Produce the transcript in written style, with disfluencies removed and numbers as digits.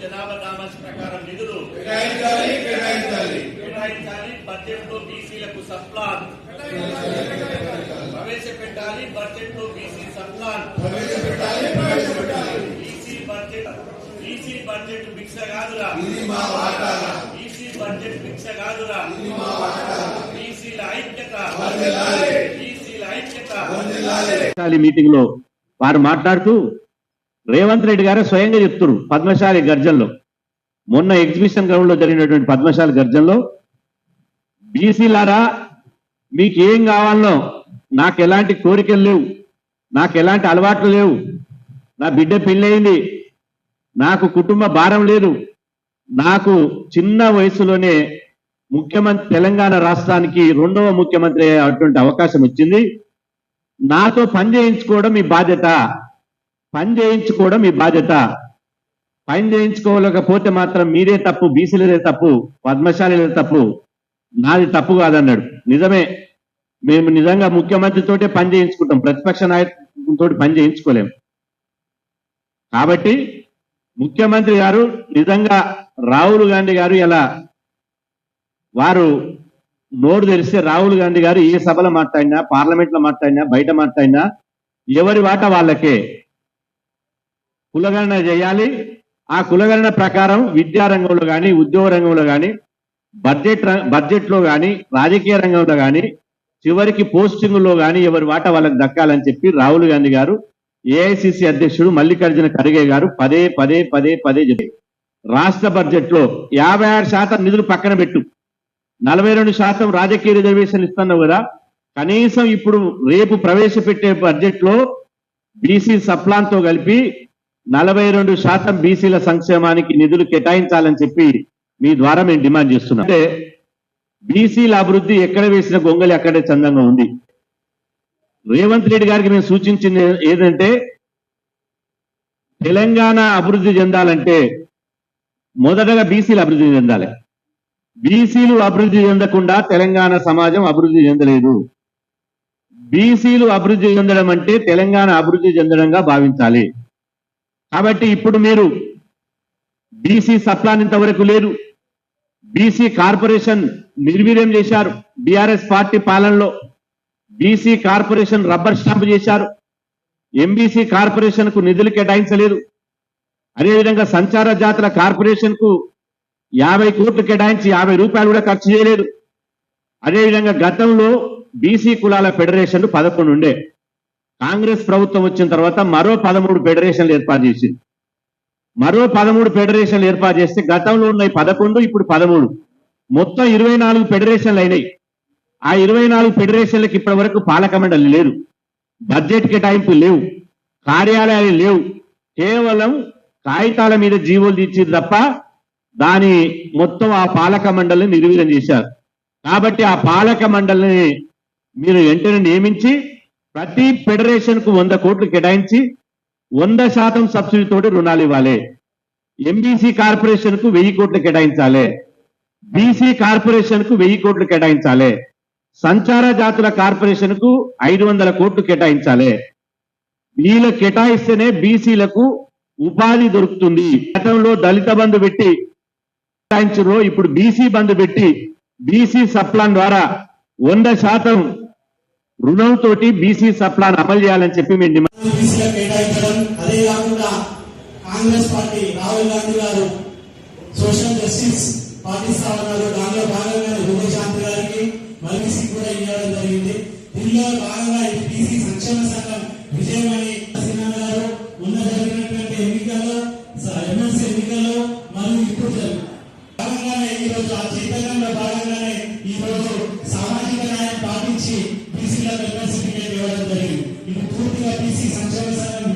జనాభా దామాష ప్రకారం నిధులు కేటాయించాలి. బడ్జెట్ లో బీసీలకు సప్లాన్ ప్రవేశపెట్టాలి. బడ్జెట్ లో బీసీ సప్లాన్ బీసీ బడ్జెట్ భిక్ష కాదురా, బీసీ బడ్జెట్ భిక్ష కాదురా. బీసీల ఐక్యత, బీసీల ఐక్యత. మీటింగ్ లో వారు మాట్లాడుతూ రేవంత్ రెడ్డి గారు స్వయంగా చెప్తున్నారు పద్మశాలి గర్జనలో, మొన్న ఎగ్జిబిషన్ గ్రౌండ్ లో జరిగినటువంటి పద్మశాలి గర్జనలో, బీసీలారా మీకు ఏం కావాలనో, నాకు ఎలాంటి కోరికలు లేవు, నాకు ఎలాంటి అలవాట్లు లేవు, నా బిడ్డ పెళ్ళయింది, నాకు కుటుంబ భారం లేదు, నాకు చిన్న వయసులోనే ముఖ్యమంత్రి తెలంగాణ రాష్ట్రానికి 2వ ముఖ్యమంత్రి అయ్యేటువంటి అవకాశం వచ్చింది, నాతో పని చేయించుకోవడం మీ బాధ్యత, పని చేయించుకోవడం మీ బాధ్యత, పని చేయించుకోలేకపోతే మాత్రం మీరే తప్పు, బీసీలదే తప్పు, పద్మశాలిదే తప్పు, నాది తప్పు కాదన్నాడు. నిజమే, మేము నిజంగా ముఖ్యమంత్రితోటే పని చేయించుకుంటాం, ప్రతిపక్ష నాయకులతో పని చేయించుకోలేం. కాబట్టి ముఖ్యమంత్రి గారు నిజంగా రాహుల్ గాంధీ గారు ఇలా వారు నోరు తెరిస్తే రాహుల్ గాంధీ గారు ఏ సభలో మాట్లాడినా, పార్లమెంట్ లో మాట్లాడినా, బయట మాట్లాడినా ఎవరి వాటా వాళ్ళకే కులగణన చేయాలి. ఆ కులగణన ప్రకారం విద్యారంగంలో కానీ, ఉద్యోగ రంగంలో కానీ, బడ్జెట్ లో కానీ, రాజకీయ రంగంలో కానీ, చివరికి పోస్టింగుల్లో కానీ ఎవరి వాటా వాళ్ళకి దక్కాలని చెప్పి రాహుల్ గాంధీ గారు, ఏఐసిసి అధ్యక్షుడు మల్లికార్జున ఖర్గే గారు పదే పదే పదే పదే చెప్పారు. రాష్ట్ర బడ్జెట్ లో 56% నిధులు పక్కన పెట్టు, 42% రాజకీయ రిజర్వేషన్లు ఇస్తున్నావు కదా, కనీసం ఇప్పుడు రేపు ప్రవేశపెట్టే బడ్జెట్ లో బీసీ సప్లాన్ తో కలిపి 42% బీసీల సంక్షేమానికి నిధులు కేటాయించాలని చెప్పి మీ ద్వారా మేము డిమాండ్ చేస్తున్నాం. అంటే బీసీల అభివృద్ధి ఎక్కడ వేసిన గొంగలి అక్కడే చందంగా ఉంది. రేవంత్ రెడ్డి గారికి మేము సూచించింది ఏదంటే, తెలంగాణ అభివృద్ధి చెందాలంటే మొదటగా బీసీలు అభివృద్ధి చెందాలి. బీసీలు అభివృద్ధి చెందకుండా తెలంగాణ సమాజం అభివృద్ధి చెందలేదు. బీసీలు అభివృద్ధి చెందడం అంటే తెలంగాణ అభివృద్ధి చెందడంగా భావించాలి. కాబట్టి ఇప్పుడు మీరు బీసీ సప్లాన్ ఇంతవరకు లేదు, బీసీ కార్పొరేషన్ నిర్వీర్యం చేశారు. బీఆర్ఎస్ పార్టీ పాలనలో బీసీ కార్పొరేషన్ రబ్బర్ స్టాంప్ చేశారు. ఎంబీసీ కార్పొరేషన్ కు నిధులు కేటాయించలేదు. అదేవిధంగా సంచార జాతర కార్పొరేషన్ కు 50 కోట్లు కేటాయించి 50 రూపాయలు కూడా ఖర్చు చేయలేదు. అదేవిధంగా గతంలో బీసీ కులాల ఫెడరేషన్లు 11 ఉండే, కాంగ్రెస్ ప్రభుత్వం వచ్చిన తర్వాత మరో 13 ఫెడరేషన్లు ఏర్పాటు చేసింది. మరో 13 ఫెడరేషన్లు ఏర్పాటు చేస్తే గతంలో ఉన్నాయి 11, ఇప్పుడు 13, మొత్తం 24 ఫెడరేషన్లు అయినాయి. ఆ 24 ఫెడరేషన్లకు ఇప్పటి వరకు పాలక మండలి లేదు, బడ్జెట్ కేటాయింపు లేవు, కార్యాలయాలు లేవు, కేవలం కాగితాల మీద జీవోలు తీర్చింది తప్ప దాని మొత్తం ఆ పాలక మండలిని నిర్వీర్యం చేశారు. కాబట్టి ఆ పాలక మండలిని మీరు వెంటనే నియమించి ప్రతి ఫెడరేషన్ కు 100 కోట్లు కేటాయించి 100% సబ్సిడీతోటి రుణాలు ఇవ్వాలి. ఎంబీసీ కార్పొరేషన్ కు 1000 కోట్లు కేటాయించాలి, బీసీ కార్పొరేషన్ కు 1000 కోట్లు కేటాయించాలి, సంచార జాతుల కార్పొరేషన్ కు 500 కోట్లు కేటాయించాలి. వీళ్ళ కేటాయిస్తేనే బీసీలకు ఉపాధి దొరుకుతుంది. గతంలో దళిత బంధు పెట్టి కేటాయించరు, ఇప్పుడు బీసీ బంధు పెట్టి బీసీ సప్లాన్ ద్వారా 100% రుణంతో బీసీ సప్లాన్ అమలు చేయాలని చెప్పి మేము అదే కాకుండా కాంగ్రెస్ పార్టీ రాహుల్ గాంధీ గారు సోషల్ జస్టిస్ పాటిస్తా ఉన్నారు. దానిలో భాగంగానే హృదయశాంతి గారికి మల్లిసి కూడా ఇవ్వడం జరిగింది. దీనిలో భాగంగా బీసీ సంక్షేమ సంఘం విజయమణి సిన్హా గారు మొన్న జరిగినటువంటి ఎన్నికల్లో, ఎమ్మెల్సీ ఎన్నికల్లో మరియు ఇప్పుడు భాగంగానే ఈరోజు ఆ చైతన్యంలో భాగంగానే ఈరోజు సామాజిక న్యాయం పాటించి బీసీలకు ఎమ్మెల్సీ టికెట్ ఇవ్వడం జరిగింది. ఇది పూర్తిగా బీసీ సంక్షేమ సంఘం